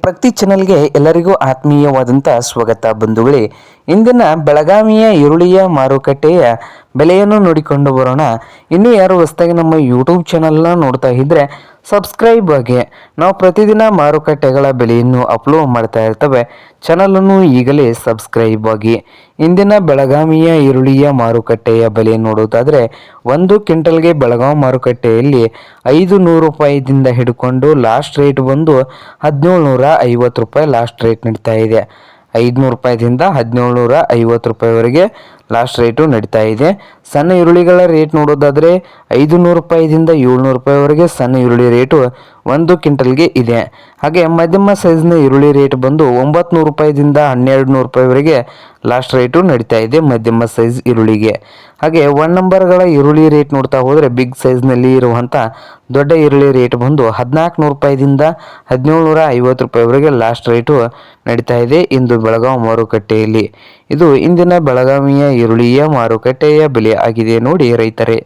ಪ್ರತಿ ಚಾನೆಲ್ಗೆ ಎಲ್ಲರಿಗೂ ಆತ್ಮೀಯವಾದಂಥ ಸ್ವಾಗತ ಬಂಧುಗಳೇ. ಇಂದಿನ ಬೆಳಗಾವಿಯ ಈರುಳ್ಳಿಯ ಮಾರುಕಟ್ಟೆಯ ಬೆಲೆಯನ್ನು ನೋಡಿಕೊಂಡು ಬರೋಣ. ಇನ್ನೂ ಯಾರು ಹೊಸದಾಗಿ ನಮ್ಮ ಯೂಟ್ಯೂಬ್ ಚಾನಲ್ನ ನೋಡ್ತಾ ಇದ್ದರೆ ಸಬ್ಸ್ಕ್ರೈಬ್ ಆಗಿ. ನಾವು ಪ್ರತಿದಿನ ಮಾರುಕಟ್ಟೆಗಳ ಬೆಲೆಯನ್ನು ಅಪ್ಲೋಡ್ ಮಾಡ್ತಾ ಇರ್ತವೆ. ಚಾನಲನ್ನು ಈಗಲೇ ಸಬ್ಸ್ಕ್ರೈಬ್ ಆಗಿ. ಇಂದಿನ ಬೆಳಗಾವಿಯ ಈರುಳ್ಳಿಯ ಮಾರುಕಟ್ಟೆಯ ಬೆಲೆ ನೋಡೋದಾದರೆ, ಒಂದು ಕ್ವಿಂಟಲ್ಗೆ ಬೆಳಗಾವಿ ಮಾರುಕಟ್ಟೆಯಲ್ಲಿ 500 ರೂಪಾಯಿದಿಂದ ಹಿಡ್ಕೊಂಡು ಲಾಸ್ಟ್ ರೇಟ್ ಬಂದು 1750 ರೂಪಾಯಿ ಲಾಸ್ಟ್ ರೇಟ್ ನಡೀತಾ ಇದೆ. 500 ರೂಪಾಯಿದಿಂದ 1750 ರೂಪಾಯಿವರೆಗೆ ಲಾಸ್ಟ್ ರೇಟು ನಡೀತಾ ಇದೆ. ಸಣ್ಣ ಈರುಳ್ಳಿಗಳ ರೇಟ್ ನೋಡೋದಾದರೆ 500 ರೂಪಾಯಿದಿಂದ 700 ರೂಪಾಯಿವರೆಗೆ ಸಣ್ಣ ಈರುಳ್ಳಿ ರೇಟು ಒಂದು ಕ್ವಿಂಟಲ್ಗೆ ಇದೆ. ಹಾಗೆ ಮಧ್ಯಮ ಸೈಜ್ನ ಈರುಳ್ಳಿ ರೇಟ್ ಬಂದು 900 ರೂಪಾಯಿದಿಂದ 1200 ರೂಪಾಯಿವರೆಗೆ ಲಾಸ್ಟ್ ರೇಟು ನಡೀತಾ ಇದೆ ಮಧ್ಯಮ ಸೈಜ್ ಈರುಳ್ಳಿಗೆ. ಹಾಗೆ 1 ನಂಬರ್ಗಳ ಈರುಳ್ಳಿ ರೇಟ್ ನೋಡ್ತಾ ಹೋದರೆ ಬಿಗ್ ಸೈಜ್ನಲ್ಲಿ ಇರುವಂಥ ದೊಡ್ಡ ಈರುಳ್ಳಿ ರೇಟ್ ಬಂದು 1400 ರೂಪಾಯಿದಿಂದ 1750 ರೂಪಾಯಿವರೆಗೆ ಲಾಸ್ಟ್ ರೇಟು ನಡೀತಾ ಇದೆ ಇಂದು ಬೆಳಗಾವಿ ಮಾರುಕಟ್ಟೆಯಲ್ಲಿ. ಇದು ಇಂದಿನ ಬೆಳಗಾವಿಯ ಈರುಳ್ಳಿಯ ಮಾರುಕಟ್ಟೆಯ ಬೆಲೆ ಆಗಿದೆ ನೋಡಿ ರೈತರೇ.